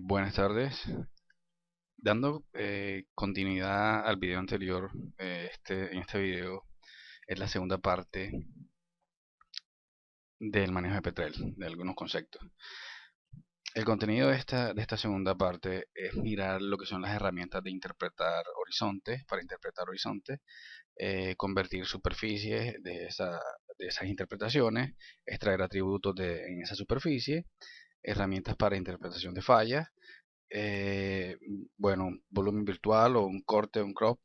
Buenas tardes. Dando continuidad al video anterior, en este video es la segunda parte del manejo de Petrel, de algunos conceptos. El contenido de esta segunda parte es mirar lo que son las herramientas de interpretar horizontes, para interpretar horizontes, convertir superficies de esas interpretaciones, extraer atributos en esa superficie, herramientas para interpretación de fallas, eh, bueno, un volumen virtual o un corte, un crop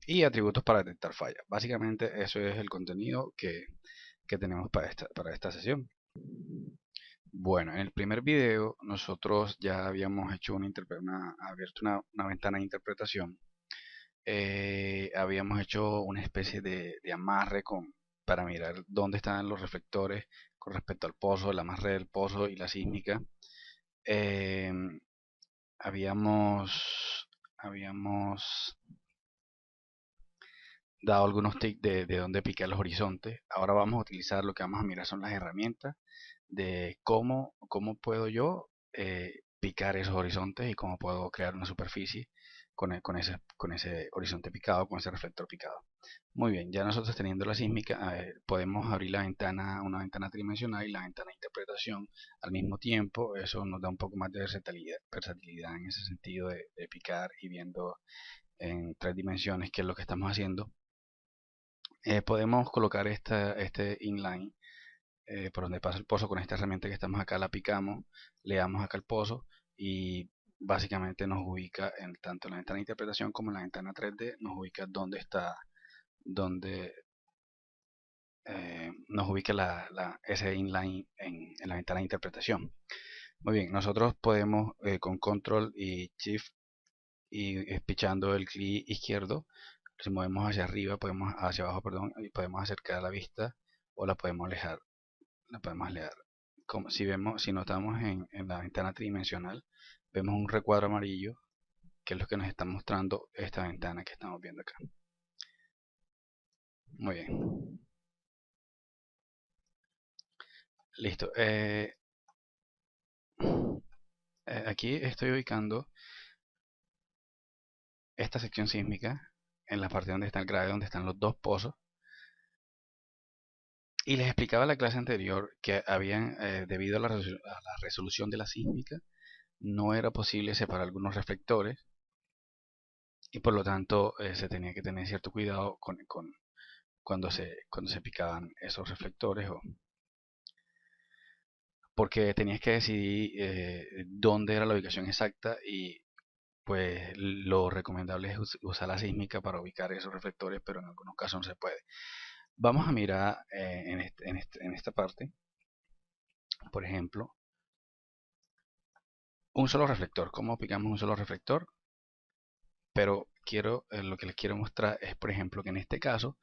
y atributos para detectar fallas. Básicamente eso es el contenido que tenemos para esta sesión. Bueno, en el primer video nosotros ya habíamos hecho abierto una ventana de interpretación. Habíamos hecho una especie de amarre para mirar dónde estaban los reflectores con respecto al pozo, el amarre del pozo y la sísmica. Eh, habíamos dado algunos tips de dónde picar los horizontes. Ahora vamos a utilizar, lo que vamos a mirar son las herramientas de cómo puedo yo picar esos horizontes y cómo puedo crear una superficie con ese horizonte picado, con ese reflector picado. Muy bien, ya nosotros teniendo la sísmica, podemos abrir una ventana tridimensional y la ventana de interpretación al mismo tiempo. Eso nos da un poco más de versatilidad en ese sentido de picar y viendo en 3 dimensiones qué es lo que estamos haciendo. Podemos colocar este inline por donde pasa el pozo con esta herramienta que estamos acá, la picamos, le damos acá el pozo y básicamente nos ubica tanto en la ventana de interpretación como en la ventana 3D, nos ubica donde nos ubica ese inline en la ventana de interpretación. Muy bien, nosotros podemos con control y shift y pichando el clic izquierdo, si movemos hacia arriba, hacia abajo, perdón, y podemos acercar la vista o la podemos alejar. Si notamos en la ventana tridimensional, vemos un recuadro amarillo, que es lo que nos está mostrando esta ventana que estamos viendo acá. Muy bien. Listo. Aquí estoy ubicando esta sección sísmica en la parte donde está el grave, donde están los dos pozos. Y les explicaba en la clase anterior que debido a la resolución de la sísmica, no era posible separar algunos reflectores y por lo tanto se tenía que tener cierto cuidado cuando se picaban esos reflectores, porque tenías que decidir dónde era la ubicación exacta y pues lo recomendable es usar la sísmica para ubicar esos reflectores, pero en algunos casos no se puede. Vamos a mirar en esta parte, por ejemplo, un solo reflector. ¿Cómo picamos un solo reflector? Pero lo que les quiero mostrar es, por ejemplo, que en este caso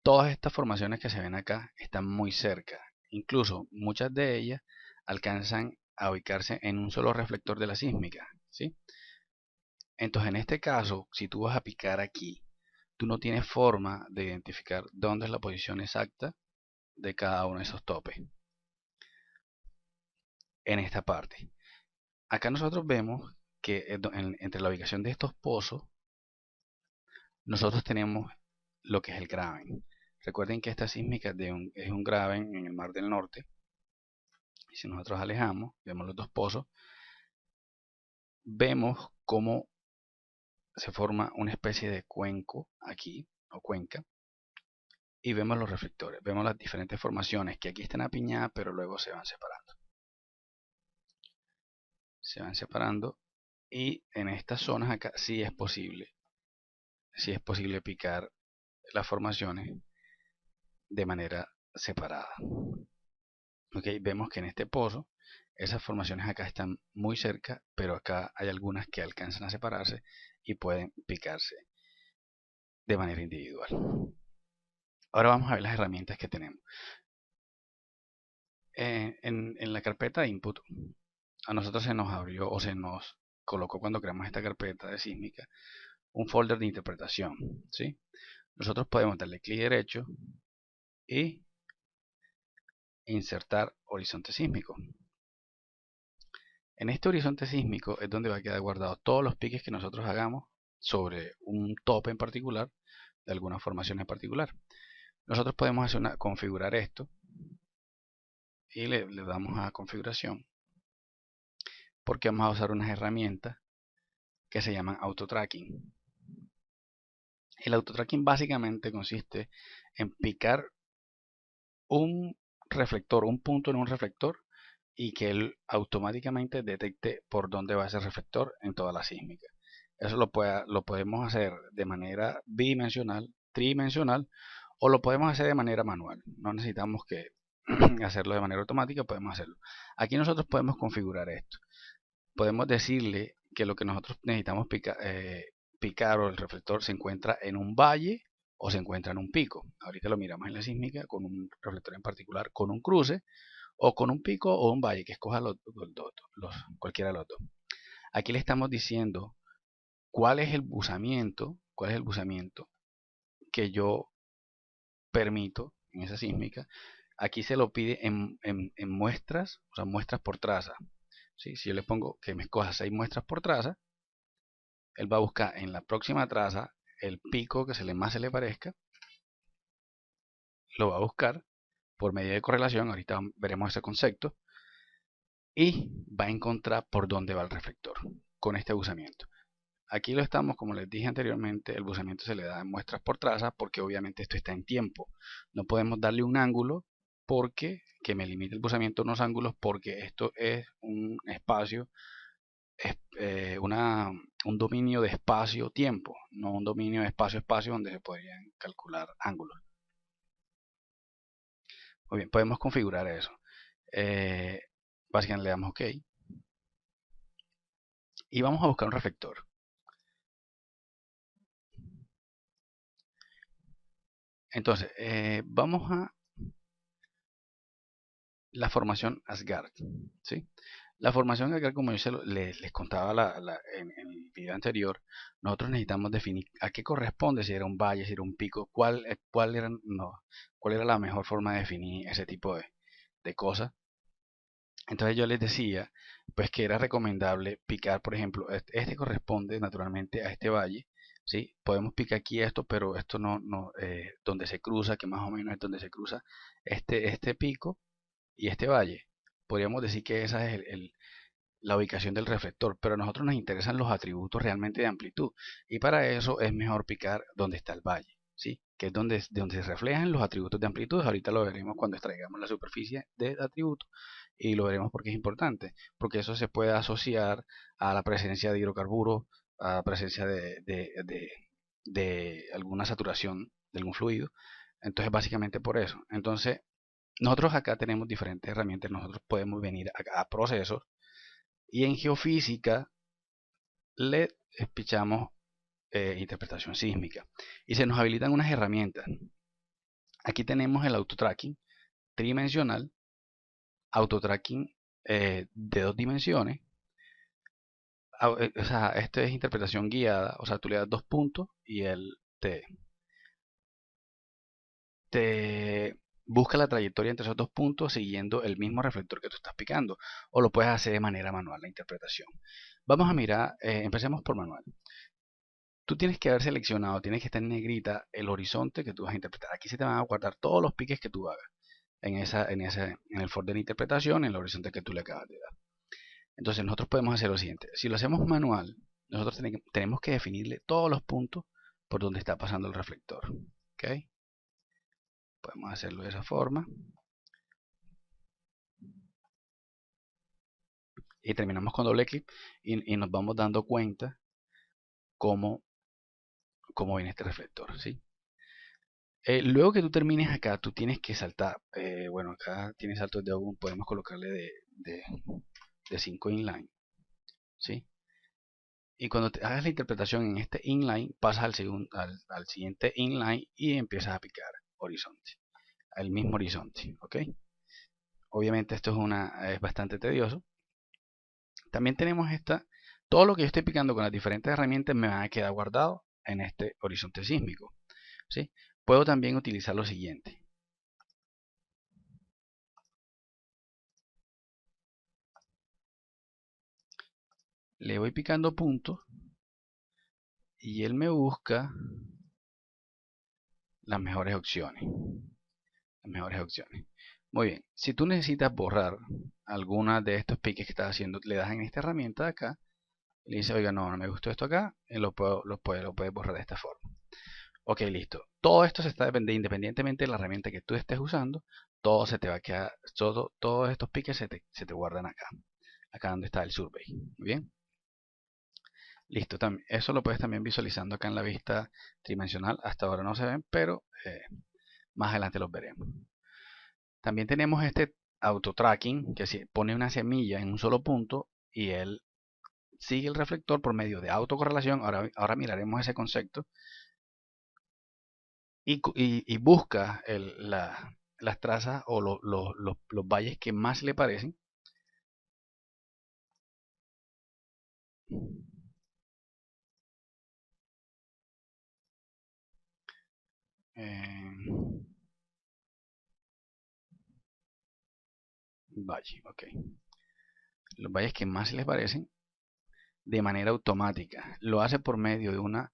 todas estas formaciones que se ven acá están muy cerca. Incluso muchas de ellas alcanzan a ubicarse en un solo reflector de la sísmica, ¿sí? Entonces, en este caso, si tú vas a picar aquí, tú no tienes forma de identificar dónde es la posición exacta de cada uno de esos topes en esta parte. Acá nosotros vemos que entre la ubicación de estos pozos, nosotros tenemos lo que es el graben. Recuerden que esta sísmica es un graben en el Mar del Norte. Y si nosotros alejamos, vemos los dos pozos, vemos cómo se forma una especie de cuenco aquí, o cuenca, y vemos los reflectores. Vemos las diferentes formaciones que aquí están apiñadas, pero luego se van separando. Se van separando y en estas zonas acá sí es posible picar las formaciones de manera separada. Okay, vemos que en este pozo esas formaciones acá están muy cerca, pero acá hay algunas que alcanzan a separarse y pueden picarse de manera individual. Ahora vamos a ver las herramientas que tenemos. En la carpeta de input, a nosotros se nos abrió o se nos colocó cuando creamos esta carpeta de sísmica un folder de interpretación, ¿sí? Nosotros podemos darle clic derecho y insertar horizonte sísmico. En este horizonte sísmico es donde va a quedar guardado todos los piques que nosotros hagamos sobre un tope en particular, de alguna formación en particular. Nosotros podemos configurar esto y le damos a configuración, porque vamos a usar unas herramientas que se llaman auto-tracking. El auto-tracking básicamente consiste en picar un reflector, un punto en un reflector, y que él automáticamente detecte por dónde va ese reflector en toda la sísmica. Eso lo podemos hacer de manera bidimensional, tridimensional, o lo podemos hacer de manera manual. No necesitamos que hacerlo de manera automática, podemos hacerlo. Aquí nosotros podemos configurar esto. Podemos decirle que lo que nosotros necesitamos picar o el reflector se encuentra en un valle o se encuentra en un pico. Ahorita lo miramos en la sísmica con un reflector en particular, con un cruce o con un pico o un valle, que escoja cualquiera de los dos. Aquí le estamos diciendo cuál es el buzamiento que yo permito en esa sísmica. Aquí se lo pide en muestras, o sea, muestras por traza. ¿Sí? Si yo le pongo que me escoja 6 muestras por traza, él va a buscar en la próxima traza el pico que más se le parezca, lo va a buscar por medio de correlación, ahorita veremos ese concepto, y va a encontrar por dónde va el reflector con este buzamiento. Aquí lo estamos, como les dije anteriormente, el buzamiento se le da en muestras por traza porque obviamente esto está en tiempo. No podemos darle un ángulo porque que me limite el buzamiento a unos ángulos, porque esto es un espacio, es un dominio de espacio-tiempo, no un dominio de espacio-espacio donde se podrían calcular ángulos. Muy bien, podemos configurar eso. Básicamente le damos OK y vamos a buscar un reflector. Entonces, vamos a la formación Asgard, ¿sí? La formación Asgard, como yo les contaba en el video anterior, nosotros necesitamos definir a qué corresponde, si era un valle, si era un pico, cuál era la mejor forma de definir ese tipo de cosas. Entonces yo les decía, pues que era recomendable picar, por ejemplo, este corresponde naturalmente a este valle, ¿sí? Podemos picar aquí esto, pero esto donde se cruza, que más o menos es donde se cruza este pico y este valle. Podríamos decir que esa es la ubicación del reflector, pero a nosotros nos interesan los atributos realmente de amplitud, y para eso es mejor picar donde está el valle, ¿sí? Que es donde se reflejan los atributos de amplitud. Ahorita lo veremos cuando extraigamos la superficie de atributo, y lo veremos porque es importante, porque eso se puede asociar a la presencia de hidrocarburos, a la presencia de alguna saturación de algún fluido. Entonces básicamente por eso. Entonces nosotros acá tenemos diferentes herramientas. Nosotros podemos venir acá a procesos y en geofísica le pichamos interpretación sísmica y se nos habilitan unas herramientas. Aquí tenemos el autotracking tridimensional, autotracking de 2 dimensiones. O sea, esto es interpretación guiada, o sea, tú le das 2 puntos y él te busca la trayectoria entre esos 2 puntos siguiendo el mismo reflector que tú estás picando, o lo puedes hacer de manera manual la interpretación. Vamos a mirar, empecemos por manual. Tú tienes que haber seleccionado, tienes que estar en negrita el horizonte que tú vas a interpretar. Aquí se te van a guardar todos los piques que tú hagas en el folder de interpretación, en el horizonte que tú le acabas de dar. Entonces nosotros podemos hacer lo siguiente. Si lo hacemos manual, nosotros tenemos que definirle todos los puntos por donde está pasando el reflector. ¿Ok? Podemos hacerlo de esa forma. Y terminamos con doble clic y nos vamos dando cuenta cómo viene este reflector, ¿sí? Luego que tú termines acá, tú tienes que saltar. Bueno, acá tienes saltos de aún, podemos colocarle de 5 inline, ¿sí? Y cuando te hagas la interpretación en este inline, pasas al siguiente inline y empiezas a picar horizonte, al mismo horizonte, ¿ok? Obviamente esto es bastante tedioso. También tenemos todo lo que yo estoy picando con las diferentes herramientas me va a quedar guardado en este horizonte sísmico, ¿sí? Puedo también utilizar lo siguiente. le voy picando puntos y él me busca las mejores opciones. Las mejores opciones. Muy bien, si tú necesitas borrar alguna de estos piques que estás haciendo, le das en esta herramienta de acá y le dices, oiga, no, no me gustó esto acá, y lo puedes borrar de esta forma. Ok, listo. Todo esto se está dependiendo, independientemente de la herramienta que tú estés usando, todo se te va a quedar, todos estos piques se te guardan acá donde está el survey. Muy bien. Listo, eso lo puedes también visualizando acá en la vista tridimensional. Hasta ahora no se ven, pero más adelante los veremos. También tenemos este auto tracking que pone una semilla en un solo punto y él sigue el reflector por medio de autocorrelación. Ahora miraremos ese concepto y busca las trazas o los valles que más le parecen. Eh, Valle, ok. Los valles que más les parecen de manera automática. Lo hace por medio de una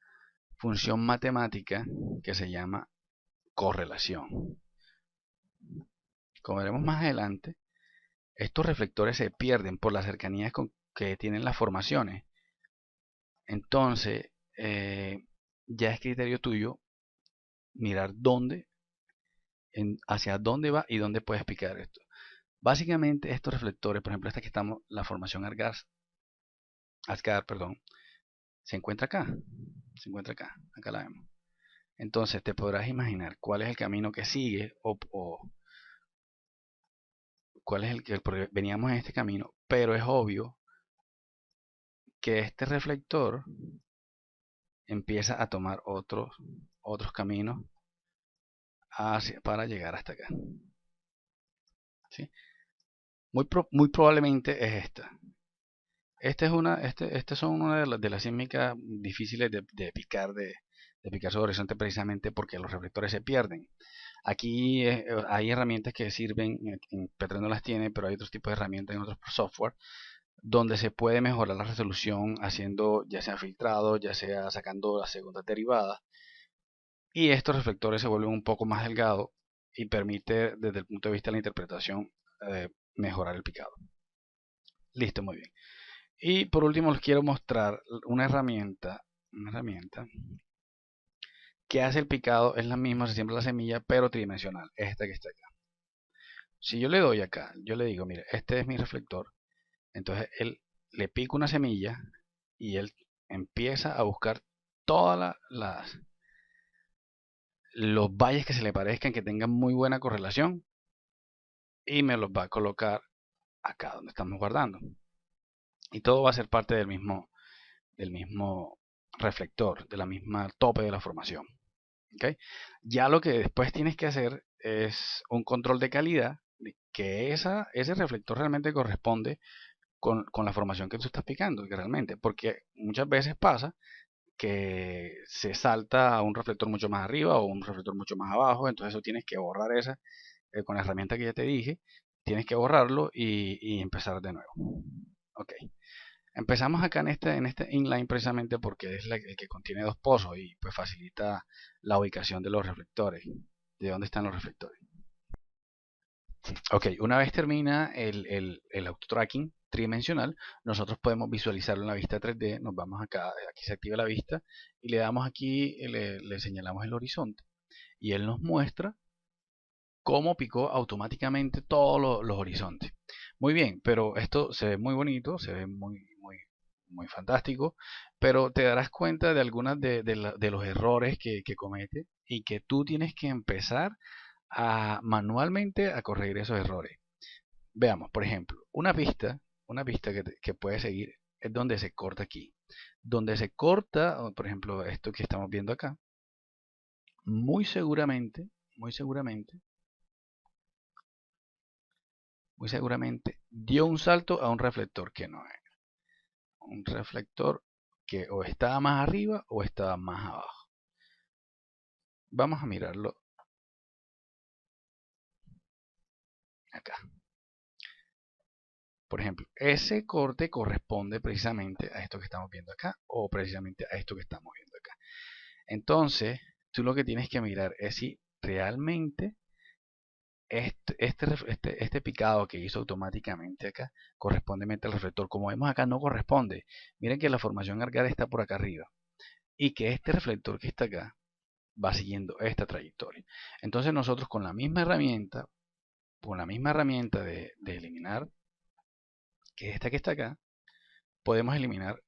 función matemática que se llama correlación. Como veremos más adelante, estos reflectores se pierden por las cercanías que tienen las formaciones. Entonces, ya es criterio tuyo mirar hacia dónde va y dónde puedes picar esto. Básicamente, estos reflectores, por ejemplo, esta que estamos, la formación Asgard, perdón, se encuentra acá. Se encuentra acá. Acá la vemos. Entonces, te podrás imaginar cuál es el camino que sigue o cuál es porque veníamos en este camino, pero es obvio que este reflector empieza a tomar otros caminos para llegar hasta acá. ¿Sí? Muy probablemente es esta. Este son una de las sísmicas difíciles de picar, de picar su horizonte precisamente porque los reflectores se pierden. Aquí hay herramientas que sirven, Petro no las tiene, pero hay otros tipos de herramientas en otros software donde se puede mejorar la resolución haciendo ya sea filtrado, ya sea sacando las segundas derivadas. Y estos reflectores se vuelven un poco más delgados y permite desde el punto de vista de la interpretación mejorar el picado. Listo, muy bien. Y por último les quiero mostrar una herramienta que hace el picado, es la misma, se siembra la semilla, pero tridimensional, esta que está acá. Si yo le doy acá, yo le digo, mire, este es mi reflector, entonces él le pica una semilla y él empieza a buscar todas los valles que se le parezcan, que tengan muy buena correlación y me los va a colocar acá donde estamos guardando. Y todo va a ser parte del mismo reflector, de la misma tope de la formación. ¿Okay? Ya lo que después tienes que hacer es un control de calidad de que ese reflector realmente corresponde con la formación que tú estás picando, que realmente, porque muchas veces pasa que se salta a un reflector mucho más arriba o un reflector mucho más abajo, entonces eso tienes que borrar esa con la herramienta que ya te dije, tienes que borrarlo y empezar de nuevo. Ok, empezamos acá en este inline precisamente porque es el que contiene dos pozos y pues facilita la ubicación de los reflectores, de dónde están los reflectores. Ok, una vez termina el auto tracking tridimensional, nosotros podemos visualizarlo en la vista 3D, nos vamos acá, aquí se activa la vista y le damos aquí, le señalamos el horizonte y él nos muestra cómo picó automáticamente todos los horizontes. Muy bien, pero esto se ve muy bonito, se ve muy fantástico, pero te darás cuenta de algunos de los errores que comete y que tú tienes que empezar manualmente a corregir esos errores. Veamos, por ejemplo, una pista que puedes seguir es donde se corta aquí. Donde se corta, por ejemplo, esto que estamos viendo acá, muy seguramente dio un salto a un reflector que no es. Un reflector que o estaba más arriba o estaba más abajo. Vamos a mirarlo acá. Por ejemplo, ese corte corresponde precisamente a esto que estamos viendo acá o precisamente a esto que estamos viendo acá. Entonces, tú lo que tienes que mirar es si realmente este picado que hizo automáticamente acá correspondemente al reflector. Como vemos acá no corresponde. Miren que la formación arcada está por acá arriba y que este reflector que está acá va siguiendo esta trayectoria. Entonces nosotros con la misma herramienta, de eliminar, que es esta que está acá, podemos eliminar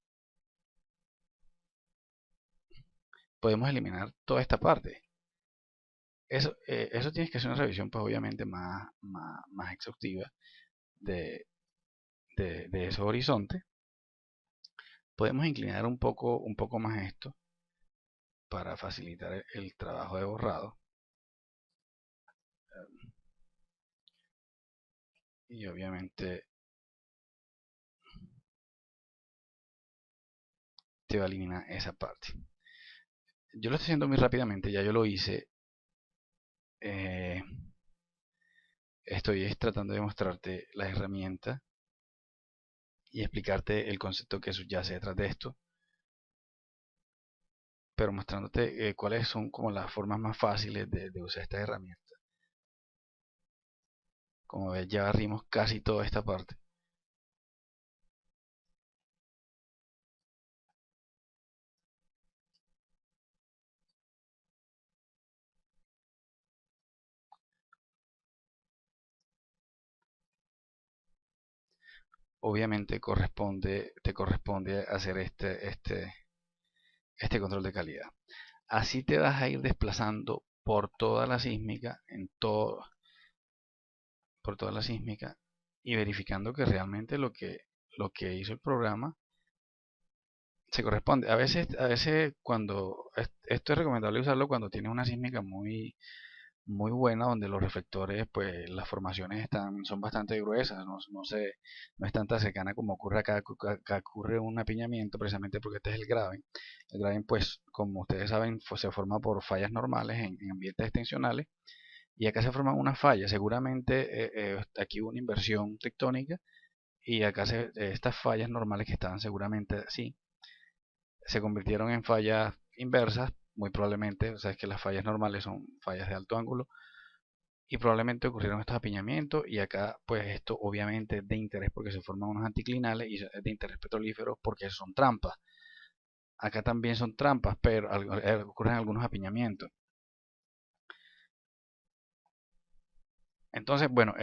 toda esta parte. Eso tienes que hacer una revisión pues obviamente más exhaustiva de ese horizonte. Podemos inclinar un poco más esto para facilitar el trabajo de borrado. Y obviamente te va a eliminar esa parte. Yo lo estoy haciendo muy rápidamente, ya yo lo hice. Estoy tratando de mostrarte la herramienta y explicarte el concepto que subyace detrás de esto, pero mostrándote cuáles son como las formas más fáciles de usar esta herramienta. Como ves, ya barrimos casi toda esta parte. Obviamente te corresponde hacer este control de calidad. Así te vas a ir desplazando por toda la sísmica, por toda la sísmica y verificando que realmente lo que hizo el programa se corresponde. A veces cuando esto es recomendable usarlo cuando tienes una sísmica muy buena, donde los reflectores, pues las formaciones son bastante gruesas, no es tanta cercana como ocurre acá. Acá ocurre un apiñamiento precisamente porque este es el graben. El graben, pues, como ustedes saben, se forma por fallas normales en ambientes extensionales. Y acá se forman unas fallas. Seguramente aquí hubo una inversión tectónica y acá estas fallas normales que estaban seguramente así se convirtieron en fallas inversas, muy probablemente. O sea, es que las fallas normales son fallas de alto ángulo y probablemente ocurrieron estos apiñamientos. Y acá, pues, esto obviamente es de interés porque se forman unos anticlinales y es de interés petrolífero porque son trampas. Acá también son trampas, pero ocurren algunos apiñamientos. Entonces, bueno,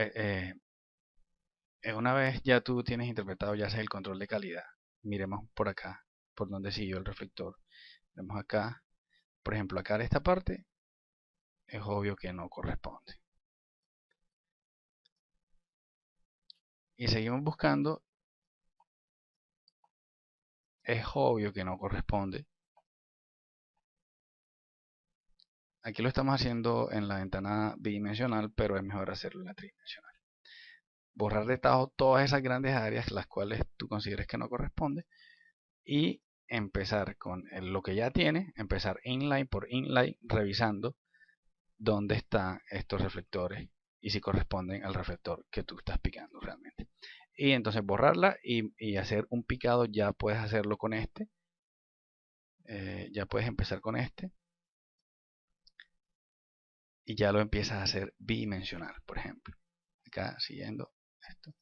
una vez ya tú tienes interpretado ya sea el control de calidad, miremos por acá, por donde siguió el reflector. Vemos acá, por ejemplo, acá en esta parte, es obvio que no corresponde. Y seguimos buscando, es obvio que no corresponde. Aquí lo estamos haciendo en la ventana bidimensional, pero es mejor hacerlo en la tridimensional. Borrar de tajo todas esas grandes áreas, las cuales tú consideres que no corresponde, y empezar con lo que ya tiene, empezar inline por inline, revisando dónde están estos reflectores y si corresponden al reflector que tú estás picando realmente. Y entonces borrarla y hacer un picado. Ya puedes hacerlo con este. Ya puedes empezar con este. Y ya lo empiezas a hacer bidimensional, por ejemplo. Acá siguiendo esto.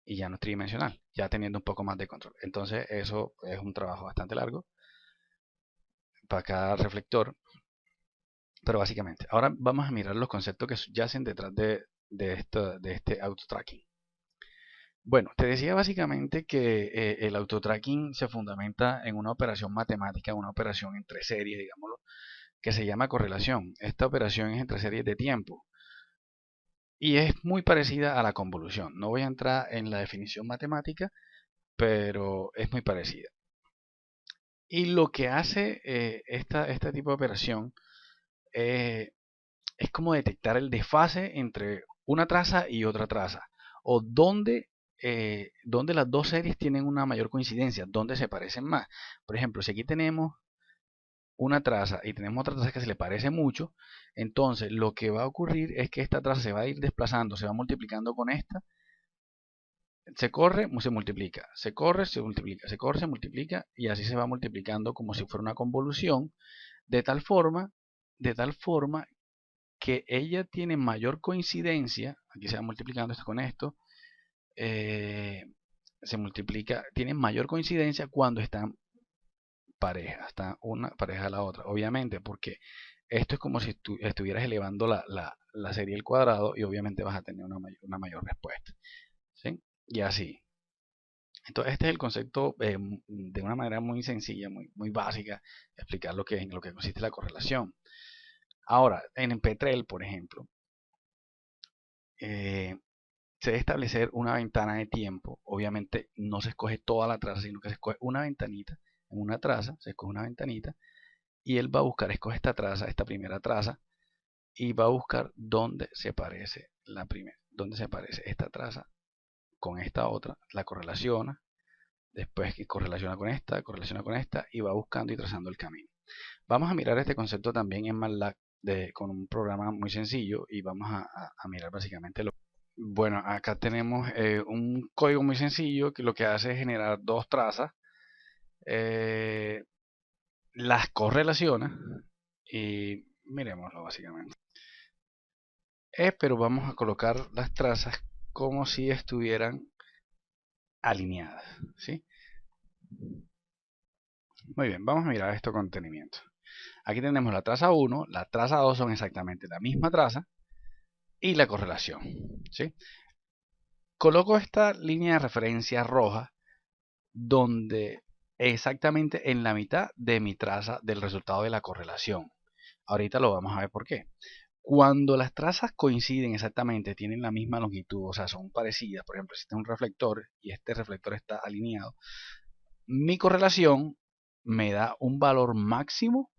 Y ya no es tridimensional, ya teniendo un poco más de control. Entonces eso es un trabajo bastante largo para cada reflector. Pero básicamente, ahora vamos a mirar los conceptos que yacen detrás de este auto tracking. Bueno, te decía básicamente que el auto tracking se fundamenta en una operación matemática, una operación entre series, digámoslo, que se llama correlación. Esta operación es entre series de tiempo y es muy parecida a la convolución. No voy a entrar en la definición matemática, pero es muy parecida. Y lo que hace este tipo de operación es como detectar el desfase entre una traza y otra traza, o donde las dos series tienen una mayor coincidencia, donde se parecen más. Por ejemplo, si aquí tenemos una traza y tenemos otra traza que se le parece mucho, entonces lo que va a ocurrir es que esta traza se va a ir desplazando, se va multiplicando con esta Se corre, se multiplica, se corre, se multiplica, se corre, se multiplica y así se va multiplicando como si fuera una convolución de tal forma, de tal forma que ella tiene mayor coincidencia, aquí se va multiplicando esto con esto, eh, se multiplica, tiene mayor coincidencia cuando están parejas, está una pareja a la otra, obviamente, porque esto es como si estuvieras elevando la serie al cuadrado y obviamente vas a tener una mayor respuesta, ¿sí? Y así. Entonces, este es el concepto de una manera muy sencilla, muy básica, explicar en lo que consiste la correlación. Ahora, en Petrel, por ejemplo, eh, se debe establecer una ventana de tiempo. Obviamente no se escoge toda la traza, sino que se escoge una ventanita. En una traza se escoge una ventanita y él va a buscar, escoge esta traza, esta primera traza, y va a buscar dónde se parece la primera, dónde se parece esta traza con esta otra, la correlaciona, después que correlaciona con esta y va buscando y trazando el camino. Vamos a mirar este concepto también en MATLAB con un programa muy sencillo y vamos a mirar básicamente lo. Bueno, acá tenemos un código muy sencillo que lo que hace es generar dos trazas, eh, las correlaciona y miremoslo básicamente. Pero vamos a colocar las trazas como si estuvieran alineadas, ¿sí? Muy bien, vamos a mirar esto con detenimiento. Aquí tenemos la traza 1, la traza 2 son exactamente la misma traza y la correlación, ¿sí? Coloco esta línea de referencia roja donde exactamente en la mitad de mi traza del resultado de la correlación. Ahorita lo vamos a ver por qué. Cuando las trazas coinciden exactamente, tienen la misma longitud, o sea, son parecidas, por ejemplo, si este es un reflector y este reflector está alineado, mi correlación me da un valor máximo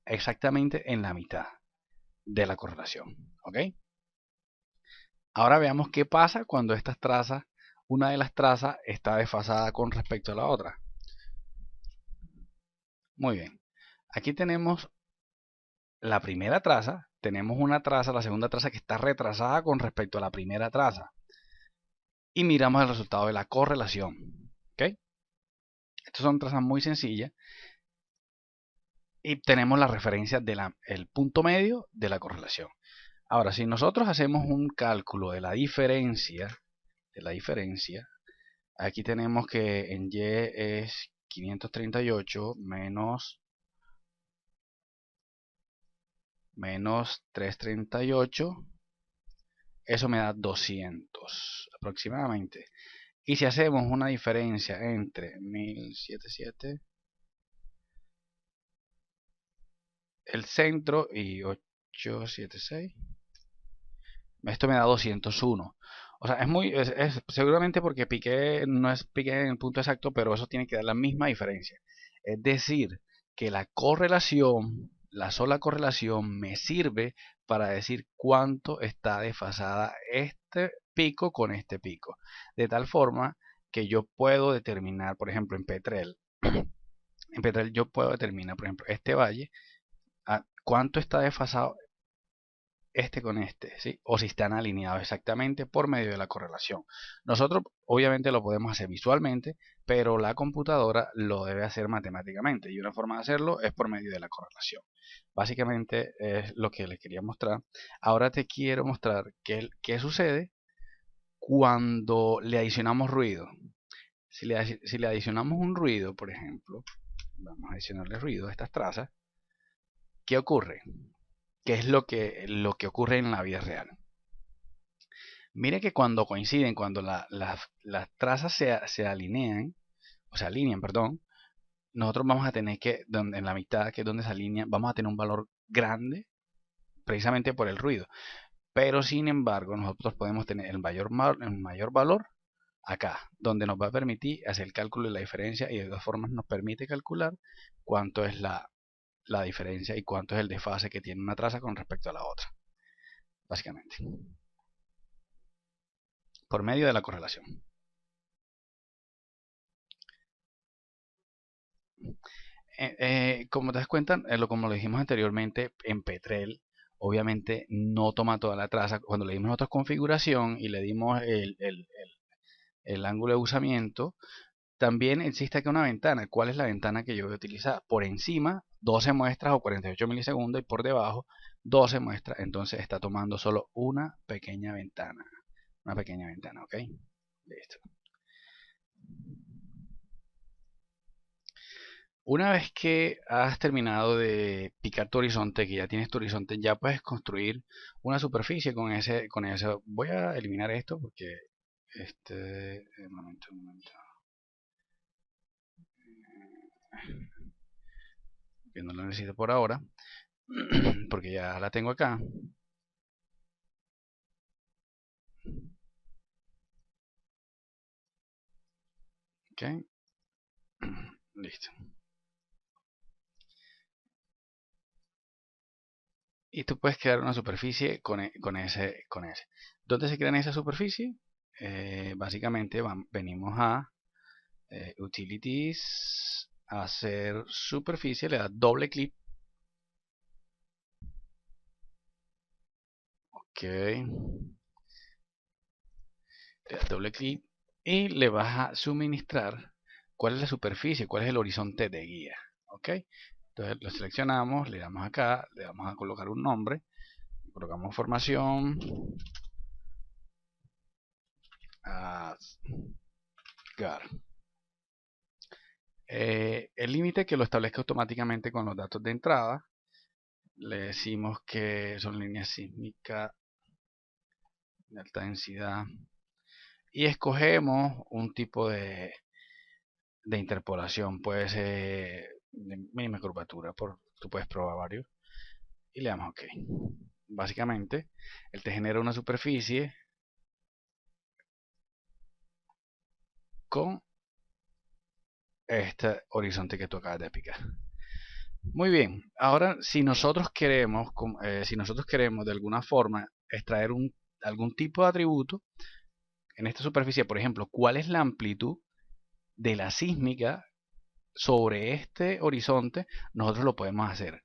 exactamente en la mitad de la correlación, ¿ok? Ahora veamos qué pasa cuando estas trazas, una de las trazas está desfasada con respecto a la otra. Muy bien, aquí tenemos la primera traza, tenemos una traza, la segunda traza que está retrasada con respecto a la primera traza. Y miramos el resultado de la correlación. ¿Ok? Estas son trazas muy sencillas. Y tenemos la referencia del punto medio de la correlación. Ahora, si nosotros hacemos un cálculo de la diferencia, aquí tenemos que en Y es 538 menos 338, eso me da 200 aproximadamente. Y si hacemos una diferencia entre 1077, el centro, y 876, esto me da 201. O sea, es seguramente porque piqué, no es piqué en el punto exacto, pero eso tiene que dar la misma diferencia. Es decir, que la correlación, la sola correlación me sirve para decir cuánto está desfasada este pico con este pico. De tal forma que yo puedo determinar, por ejemplo, en Petrel yo puedo determinar, por ejemplo, este valle, cuánto está desfasado este con este, ¿sí? O si están alineados exactamente por medio de la correlación. Nosotros obviamente lo podemos hacer visualmente, pero la computadora lo debe hacer matemáticamente y una forma de hacerlo es por medio de la correlación. Básicamente es lo que les quería mostrar. Ahora te quiero mostrar qué sucede cuando le adicionamos ruido. Si le adicionamos un ruido, por ejemplo, vamos a adicionarle ruido a estas trazas, ¿qué ocurre? ¿Qué es lo que ocurre en la vida real? Mire que cuando coinciden, cuando las trazas se alinean, o se alinean, perdón, nosotros vamos a tener que, en la mitad, que es donde se alinean, vamos a tener un valor grande, precisamente por el ruido. Pero sin embargo, nosotros podemos tener el mayor valor acá, donde nos va a permitir hacer el cálculo de la diferencia y de todas formas nos permite calcular cuánto es la diferencia y cuánto es el desfase que tiene una traza con respecto a la otra, básicamente, por medio de la correlación. Como te das cuenta, como lo dijimos anteriormente, en Petrel, obviamente no toma toda la traza. Cuando le dimos nosotros configuración y le dimos el ángulo de usamiento, también existe aquí una ventana. ¿Cuál es la ventana que yo voy a utilizar? Por encima 12 muestras o 48 milisegundos y por debajo 12 muestras. Entonces está tomando solo una pequeña ventana. Una pequeña ventana, ¿ok? Listo. Una vez que has terminado de picar tu horizonte, que ya tienes tu horizonte, ya puedes construir una superficie con eso. Voy a eliminar esto porque un momento, un momento. Que no lo necesito por ahora, porque ya la tengo acá. Ok, listo. Y tú puedes crear una superficie con ese. ¿Dónde se crea esa superficie? Básicamente venimos a Utilities, hacer superficie, le das doble clic. Ok, le das doble clic y le vas a suministrar cuál es la superficie, cuál es el horizonte de guía. Ok, entonces lo seleccionamos, le damos acá, le vamos a colocar un nombre, colocamos formación, Asgard. El límite que lo establezca automáticamente con los datos de entrada. Le decimos que son líneas sísmicas de alta densidad. Y escogemos un tipo de interpolación. Puede ser de mínima curvatura. Tú puedes probar varios. Y le damos OK. Básicamente, él te genera una superficie con este horizonte que tú acabas de picar. Muy bien, ahora si nosotros queremos de alguna forma extraer algún tipo de atributo en esta superficie, por ejemplo, ¿cuál es la amplitud de la sísmica sobre este horizonte? Nosotros lo podemos hacer.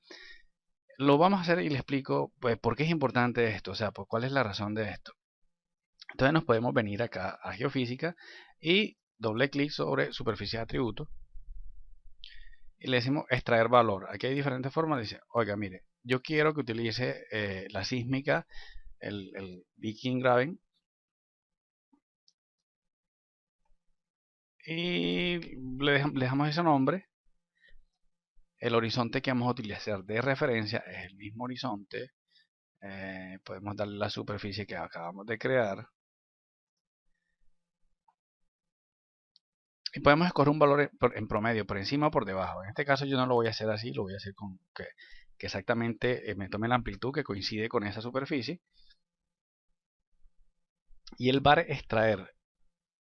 Lo vamos a hacer y le explico pues, por qué es importante esto, o sea, pues, cuál es la razón de esto. Entonces nos podemos venir acá a Geofísica y doble clic sobre superficie de atributos y le decimos extraer valor. Aquí hay diferentes formas. Dice, oiga, mire, yo quiero que utilice la sísmica, el Viking Graben, y le dejamos ese nombre. El horizonte que vamos a utilizar de referencia es el mismo horizonte. Podemos darle la superficie que acabamos de crear. Y podemos escoger un valor en promedio, por encima o por debajo. En este caso yo no lo voy a hacer así, lo voy a hacer con que exactamente me tome la amplitud que coincide con esa superficie. Y él va a extraer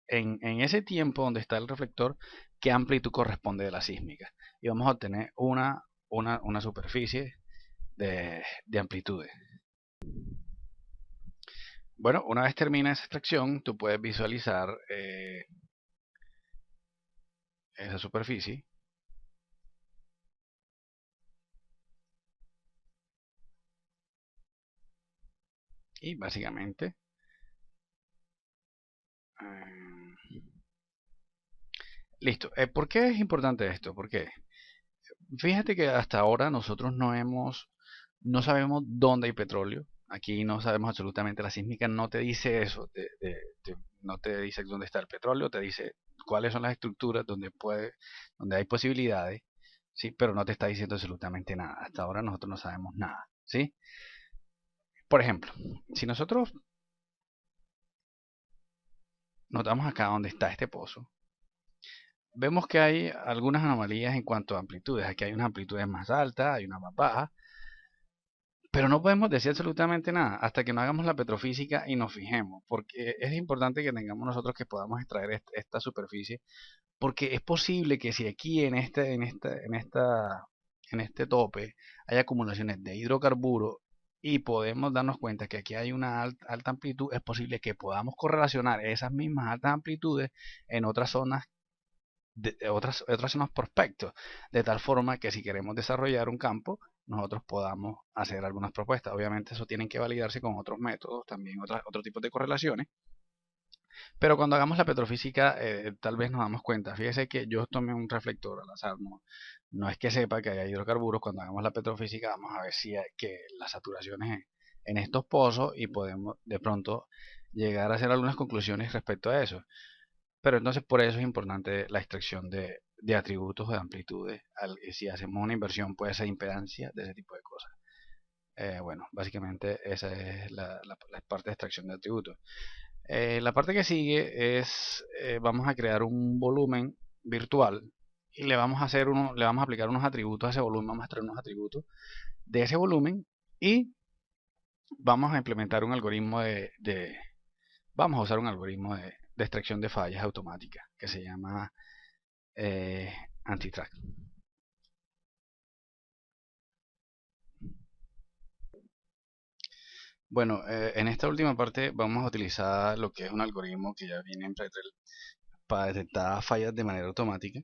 en ese tiempo donde está el reflector qué amplitud corresponde de la sísmica. Y vamos a obtener una superficie de amplitudes. Bueno, una vez termina esa extracción, tú puedes visualizar esa superficie. Y básicamente listo. ¿Por qué es importante esto? Porque fíjate que hasta ahora nosotros no sabemos dónde hay petróleo. Aquí no sabemos absolutamente. La sísmica no te dice eso. No te dice dónde está el petróleo. Te dice cuáles son las estructuras donde hay posibilidades. ¿Sí? Pero no te está diciendo absolutamente nada. Hasta ahora nosotros no sabemos nada. ¿Sí? Por ejemplo, si nosotros notamos acá donde está este pozo, vemos que hay algunas anomalías en cuanto a amplitudes. Aquí hay unas amplitudes más altas, hay unas más bajas, pero no podemos decir absolutamente nada hasta que no hagamos la petrofísica y nos fijemos, porque es importante que tengamos nosotros que podamos extraer esta superficie, porque es posible que si aquí en este tope hay acumulaciones de hidrocarburos y podemos darnos cuenta que aquí hay una alta amplitud, es posible que podamos correlacionar esas mismas altas amplitudes en otras zonas otras zonas prospectos, de tal forma que si queremos desarrollar un campo, nosotros podamos hacer algunas propuestas. Obviamente eso tienen que validarse con otros métodos, también otro tipo de correlaciones, Pero cuando hagamos la petrofísica, tal vez nos damos cuenta. Fíjese que yo tomé un reflector al azar, no es que sepa que hay hidrocarburos. Cuando hagamos la petrofísica, vamos a ver si hay que las saturaciones en estos pozos y podemos de pronto llegar a hacer algunas conclusiones respecto a eso. Pero entonces por eso es importante la extracción de atributos o de amplitudes. Si hacemos una inversión puede ser impedancia, de ese tipo de cosas. Bueno, básicamente esa es la parte de extracción de atributos. La parte que sigue es, vamos a crear un volumen virtual y le vamos a aplicar unos atributos a ese volumen, vamos a extraer unos atributos de ese volumen y vamos a implementar un algoritmo vamos a usar un algoritmo de extracción de fallas automática que se llama anti-track. Bueno, en esta última parte vamos a utilizar lo que es un algoritmo que ya viene en Pretrel para detectar fallas de manera automática.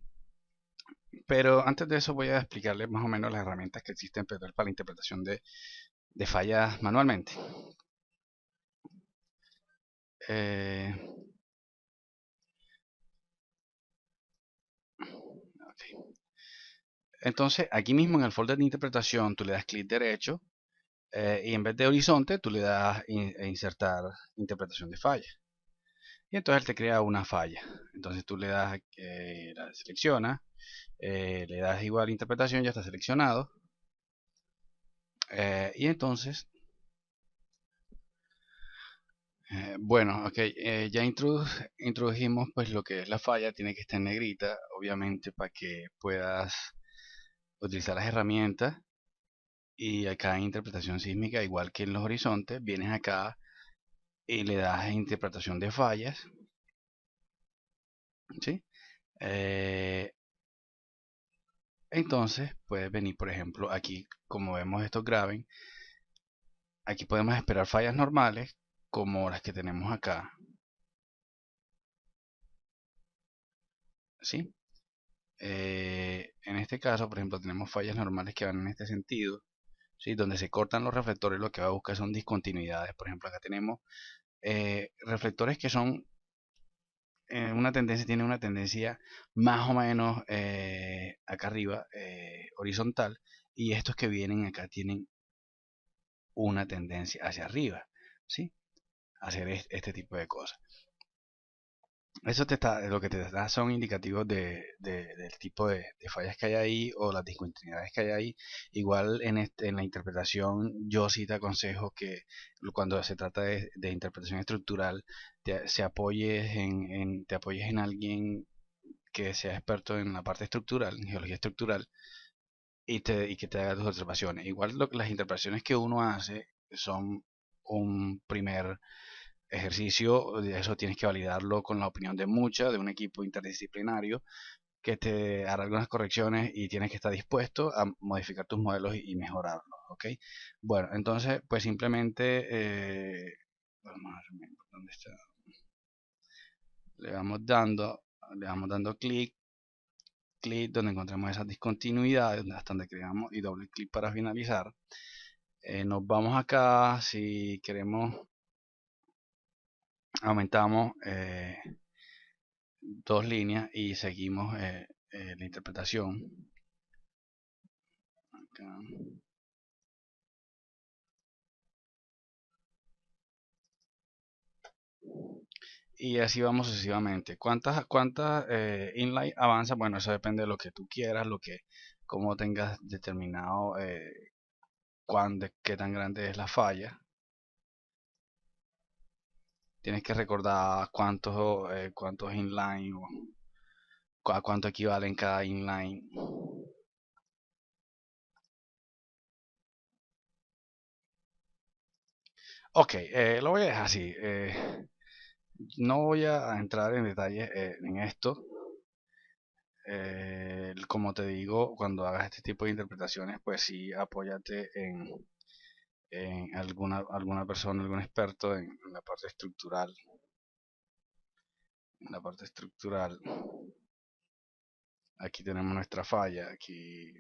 Pero antes de eso voy a explicarles más o menos las herramientas que existen en Pretrel para la interpretación de fallas manualmente. Eh, ok. Entonces, aquí mismo en el folder de interpretación, tú le das clic derecho y en vez de horizonte, tú le das insertar interpretación de falla. Y entonces él te crea una falla. Entonces tú le das, la seleccionas, le das igual interpretación, ya está seleccionado. Y entonces, bueno, ok, ya introdujimos pues lo que es la falla, tiene que estar en negrita, obviamente para que puedas utilizar las herramientas. Y acá en interpretación sísmica, igual que en los horizontes, vienes acá y le das interpretación de fallas, ¿sí? Eh, entonces puedes venir, por ejemplo, aquí, como vemos estos graben, aquí podemos esperar fallas normales como las que tenemos acá, ¿sí? En este caso, por ejemplo, tenemos fallas normales que van en este sentido, ¿sí? Donde se cortan los reflectores, lo que va a buscar son discontinuidades. Por ejemplo, acá tenemos reflectores que son tiene una tendencia más o menos acá arriba, horizontal, y estos que vienen acá tienen una tendencia hacia arriba, ¿sí? Hacer este tipo de cosas. Eso lo que te da son indicativos del tipo de fallas que hay ahí o las discontinuidades que hay ahí. Igual en la interpretación, yo sí te aconsejo que cuando se trata de interpretación estructural, te apoyes en alguien que sea experto en la parte estructural, en geología estructural, y que te haga tus observaciones. Igual las interpretaciones que uno hace son un primer ejercicio, eso tienes que validarlo con la opinión de un equipo interdisciplinario que te hará algunas correcciones y tienes que estar dispuesto a modificar tus modelos y mejorarlos, ¿ok? Bueno, entonces, pues simplemente, vamos a ver, ¿dónde está? Le vamos dando, le vamos dando clic donde encontremos esas discontinuidades, hasta donde creamos y doble clic para finalizar. Nos vamos acá, si queremos, aumentamos dos líneas y seguimos la interpretación. Acá. Y así vamos sucesivamente. ¿Cuántas inline avanza? Bueno, eso depende de lo que tú quieras, cómo tengas determinado qué tan grande es la falla. Tienes que recordar cuántos inline o a cuánto equivale en cada inline. Ok, lo voy a dejar así. No voy a entrar en detalle en esto. Como te digo, cuando hagas este tipo de interpretaciones, pues sí, apóyate en alguna persona, algún experto en la parte estructural. En la parte estructural, aquí tenemos nuestra falla. Aquí,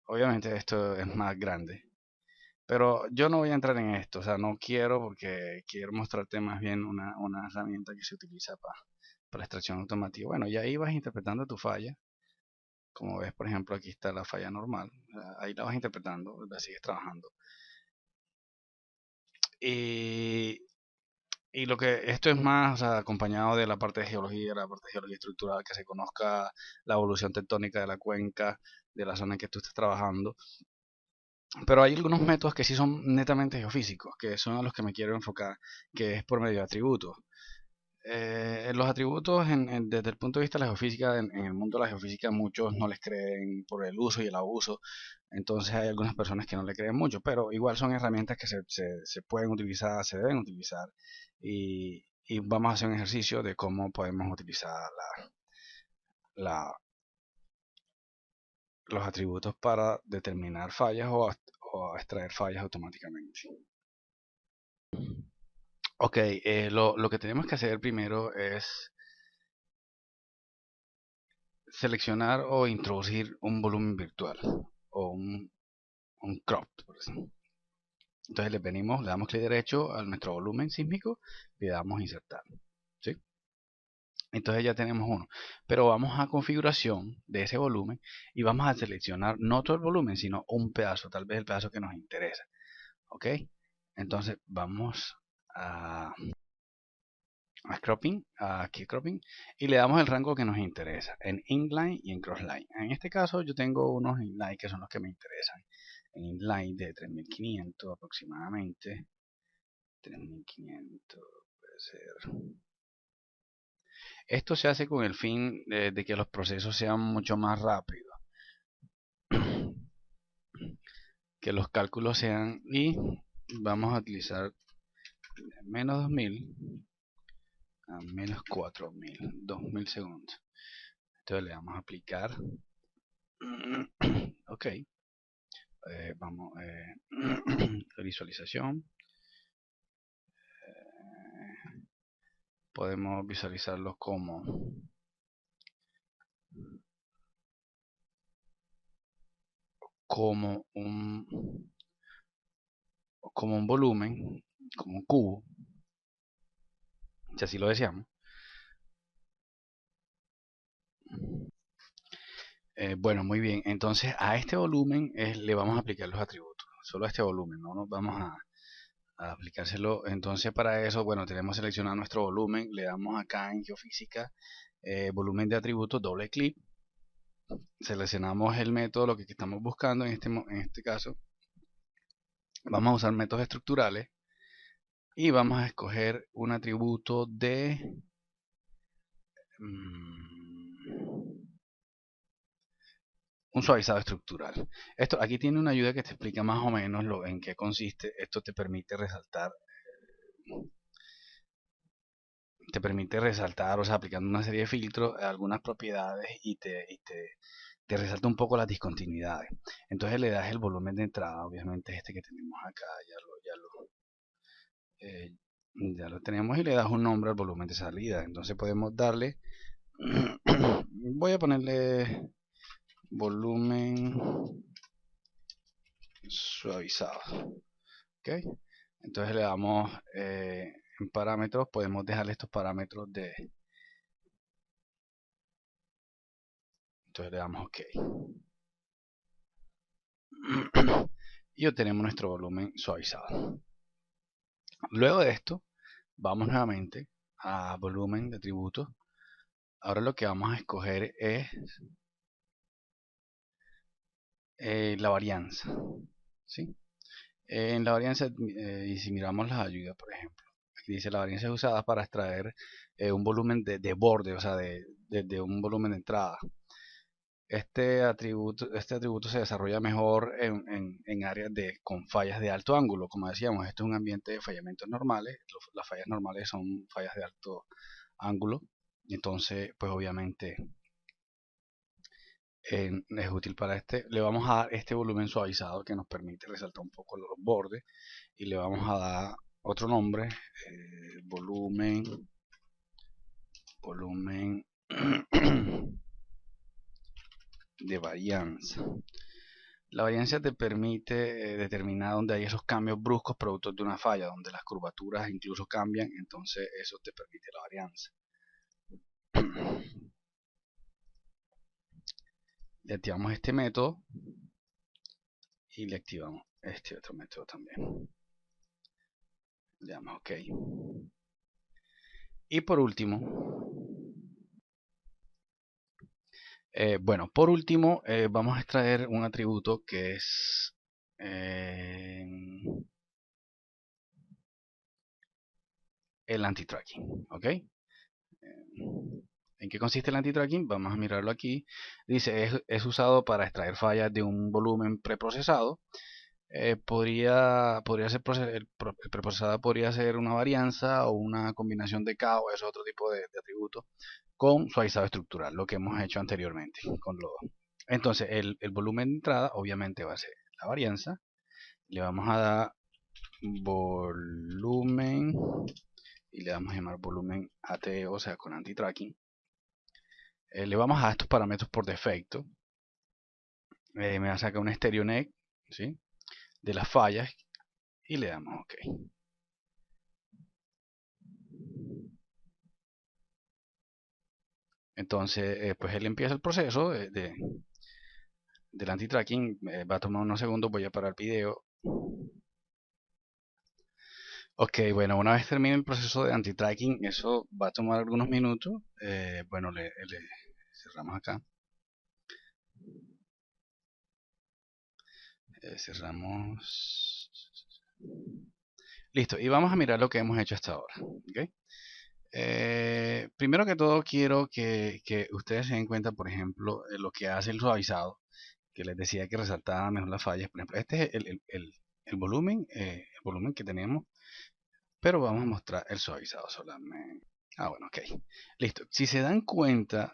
obviamente, esto es más grande. Pero yo no voy a entrar en esto, o sea, no quiero porque quiero mostrarte más bien una herramienta que se utiliza para extracción automática. Bueno, y ahí vas interpretando tu falla. Como ves, por ejemplo, aquí está la falla normal. O sea, ahí la vas interpretando, la sigues trabajando. Y, y lo que esto es más, o sea, acompañado de la parte de geología estructural, que se conozca la evolución tectónica de la cuenca, de la zona en que tú estés trabajando. Pero hay algunos métodos que sí son netamente geofísicos, que son a los que me quiero enfocar, que es por medio de atributos. Los atributos, desde el punto de vista de la geofísica, en el mundo de la geofísica, muchos no les creen por el uso y el abuso. Entonces hay algunas personas que no le creen mucho, pero igual son herramientas que se pueden utilizar, se deben utilizar. Y vamos a hacer un ejercicio de cómo podemos utilizar la- los atributos para determinar fallas o extraer fallas automáticamente. Ok, lo que tenemos que hacer primero es seleccionar o introducir un volumen virtual o un crop, por ejemplo. Entonces le venimos, le damos clic derecho a nuestro volumen sísmico y le damos insertar. ¿Sí? Entonces ya tenemos uno. Pero vamos a configuración de ese volumen y vamos a seleccionar no todo el volumen, sino un pedazo, tal vez el pedazo que nos interesa. ¿Ok? Entonces vamos a cropping, a key cropping, y le damos el rango que nos interesa en inline y en crossline. En este caso yo tengo unos inline que son los que me interesan. En inline de 3500 aproximadamente. 3500 puede ser. Esto se hace con el fin de que los procesos sean mucho más rápidos, que los cálculos sean, y vamos a utilizar menos 2000 a menos 4000, 2000 segundos. Entonces le vamos a aplicar. Ok, vamos, visualización. Podemos visualizarlo como como un volumen, como un cubo, si así lo deseamos. Bueno, muy bien. Entonces a este volumen le vamos a aplicar los atributos. Solo a este volumen, no nos vamos a aplicárselo. Entonces para eso, bueno, tenemos seleccionado nuestro volumen. Le damos acá en geofísica, volumen de atributos, doble clic. Seleccionamos el método, lo que estamos buscando en este caso. Vamos a usar métodos estructurales y vamos a escoger un atributo de un suavizado estructural. Esto aquí tiene una ayuda que te explica más o menos en qué consiste. Esto te permite resaltar, o sea, aplicando una serie de filtros, algunas propiedades te resalta un poco las discontinuidades. Entonces le das el volumen de entrada, obviamente este que tenemos acá, eh, ya lo tenemos, y le das un nombre al volumen de salida. Entonces podemos darle, voy a ponerle volumen suavizado. ¿Ok? Entonces le damos en parámetros, podemos dejarle estos parámetros entonces le damos OK. Y obtenemos nuestro volumen suavizado. Luego de esto, vamos nuevamente a volumen de atributos. Ahora lo que vamos a escoger es la varianza. ¿Sí? En la varianza, y si miramos las ayudas, por ejemplo, aquí dice la varianza es usada para extraer un volumen de borde, o sea, de un volumen de entrada. Este atributo se desarrolla mejor en áreas con fallas de alto ángulo. Como decíamos, esto es un ambiente de fallamientos normales. Las fallas normales son fallas de alto ángulo. Entonces, pues obviamente es útil para este. Le vamos a dar este volumen suavizado que nos permite resaltar un poco los bordes. Y le vamos a dar otro nombre, volumen de varianza. La varianza te permite determinar dónde hay esos cambios bruscos producto de una falla, donde las curvaturas incluso cambian, entonces eso te permite la varianza. Le activamos este método y le activamos este otro método también. Le damos OK. Y por último, vamos a extraer un atributo que es el anti-tracking. ¿Ok? ¿En qué consiste el anti-tracking? Vamos a mirarlo aquí. Dice, es usado para extraer fallas de un volumen preprocesado. Podría ser el preprocesado podría ser una varianza o una combinación de K o ese otro tipo de atributos con suavizado estructural, lo que hemos hecho anteriormente con lo. Entonces, el volumen de entrada obviamente va a ser la varianza. Le vamos a dar volumen y le vamos a llamar volumen AT, o sea, con anti-tracking. Le vamos a dar estos parámetros por defecto. Me va a sacar un stereo net, ¿sí?, de las fallas y le damos OK. Entonces, pues él empieza el proceso del anti-tracking. Va a tomar unos segundos, voy a parar el video. Ok, bueno, una vez termine el proceso de anti-tracking, eso va a tomar algunos minutos. Bueno, le cerramos acá. Cerramos. Listo, y vamos a mirar lo que hemos hecho hasta ahora. ¿Okay? Primero que todo, quiero que ustedes se den cuenta, por ejemplo, lo que hace el suavizado, que les decía que resaltaba mejor las fallas. Por ejemplo, este es el volumen que tenemos, pero vamos a mostrar el suavizado solamente. Ah, bueno, ok. Listo. Si se dan cuenta,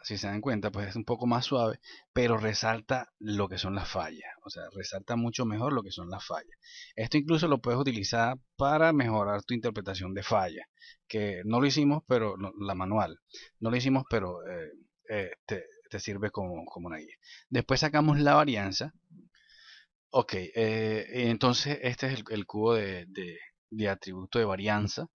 pues es un poco más suave, pero resalta lo que son las fallas. O sea, resalta mucho mejor lo que son las fallas. Esto incluso lo puedes utilizar para mejorar tu interpretación de fallas, que no lo hicimos, pero la manual. No lo hicimos, pero te sirve como una guía. Después sacamos la varianza. Ok, entonces este es el cubo de atributo de varianza,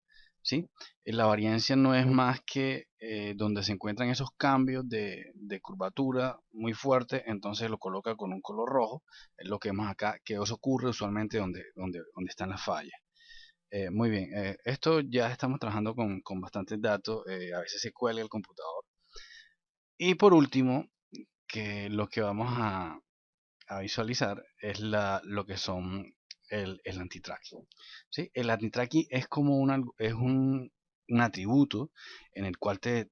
¿sí? La varianza no es más que donde se encuentran esos cambios de curvatura muy fuertes, entonces lo coloca con un color rojo, es lo que vemos acá, que eso ocurre usualmente donde están las fallas. Muy bien, esto ya estamos trabajando con bastantes datos, a veces se cuelga el computador. Y por último, que lo que vamos a visualizar es lo que son el anti-tracking, ¿sí? El anti-tracking es como un atributo en el cual te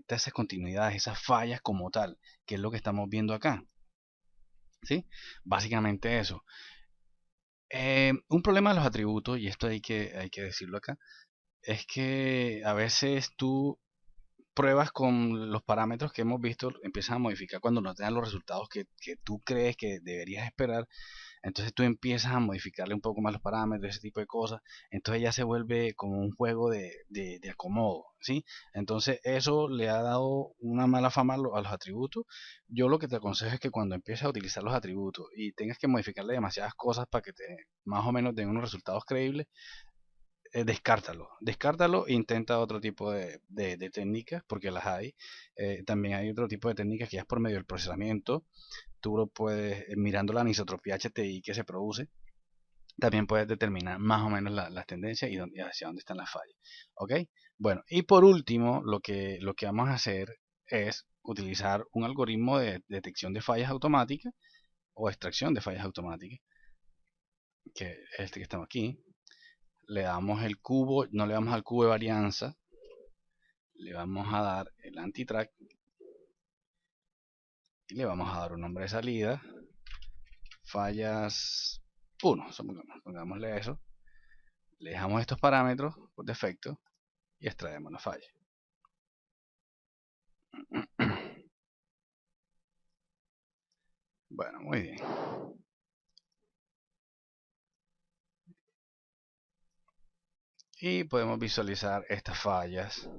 hace continuidades, esas fallas como tal, que es lo que estamos viendo acá, ¿sí? Básicamente eso. Un problema de los atributos, y esto hay que decirlo acá, es que a veces tú pruebas con los parámetros que hemos visto, empiezas a modificar cuando no te dan los resultados que tú crees que deberías esperar. Entonces tú empiezas a modificarle un poco más los parámetros, ese tipo de cosas. Entonces ya se vuelve como un juego de acomodo, ¿sí? Entonces eso le ha dado una mala fama a los atributos. Yo lo que te aconsejo es que cuando empieces a utilizar los atributos y tengas que modificarle demasiadas cosas para que más o menos den unos resultados creíbles, descártalo e intenta otro tipo de técnicas, porque las hay. También hay otro tipo de técnicas que ya es por medio del procesamiento. Tú lo puedes, mirando la anisotropía HTI que se produce, también puedes determinar más o menos las tendencias y hacia dónde están las fallas. ¿Ok? Bueno, y por último, lo que vamos a hacer es utilizar un algoritmo de detección de fallas automáticas o extracción de fallas automáticas, que es este que estamos aquí. Le damos el cubo, no le damos al cubo de varianza, le vamos a dar el anti-track y le vamos a dar un nombre de salida, fallas 1, pongámosle eso. Le dejamos estos parámetros por defecto y extraemos la falla. Bueno, muy bien. Y podemos visualizar estas fallas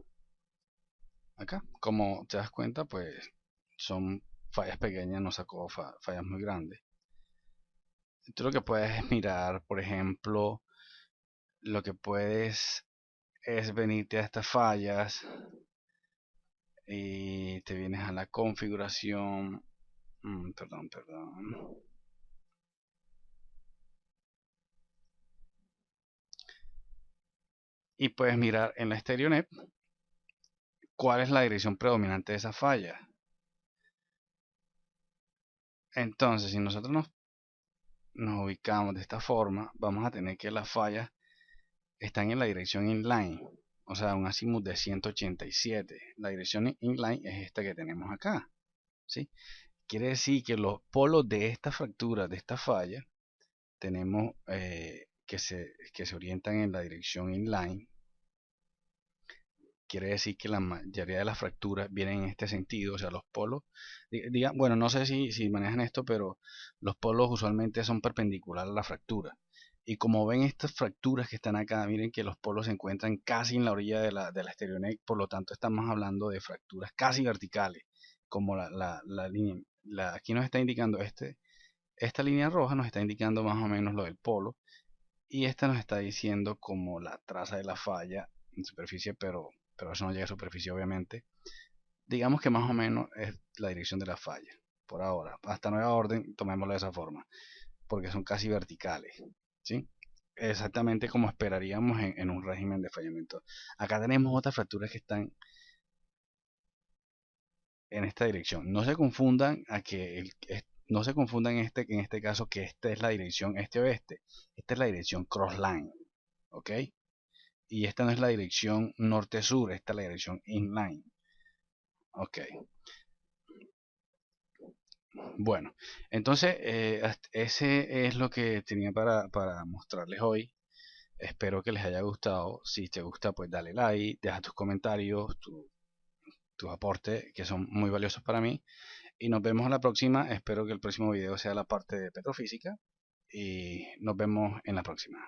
acá. Como te das cuenta, pues son fallas pequeñas, no sacó fallas muy grandes. Tú lo que puedes mirar, por ejemplo, lo que puedes es venirte a estas fallas y te vienes a la configuración. Perdón. Y puedes mirar en la StereoNet cuál es la dirección predominante de esa falla. Entonces, si nosotros nos ubicamos de esta forma, vamos a tener que las fallas están en la dirección inline, o sea, un azimut de 187. La dirección inline es esta que tenemos acá, ¿sí? Quiere decir que los polos de esta fractura, de esta falla, tenemos que se orientan en la dirección inline. Quiere decir que la mayoría de las fracturas vienen en este sentido, o sea, los polos, bueno, no sé si manejan esto, pero los polos usualmente son perpendiculares a la fractura. Y como ven estas fracturas que están acá, miren que los polos se encuentran casi en la orilla de la estereoneck, por lo tanto estamos hablando de fracturas casi verticales, como la línea, aquí nos está indicando esta línea roja nos está indicando más o menos lo del polo, y esta nos está diciendo como la traza de la falla en superficie, pero eso no llega a superficie obviamente. Digamos que más o menos es la dirección de la falla. Por ahora, hasta nueva orden, tomémoslo de esa forma, porque son casi verticales, ¿sí? Exactamente como esperaríamos en un régimen de fallamiento. Acá tenemos otras fracturas que están en esta dirección. No se confundan a que no se confundan en este caso que esta es la dirección este-oeste. Esta es la dirección crossline, ¿ok? Y esta no es la dirección norte-sur, esta es la dirección inline. Ok, bueno, entonces ese es lo que tenía para mostrarles hoy. Espero que les haya gustado. Si te gusta, pues dale like, deja tus comentarios, tus aportes, que son muy valiosos para mí. Y nos vemos en la próxima. Espero que el próximo video sea la parte de petrofísica. Y nos vemos en la próxima.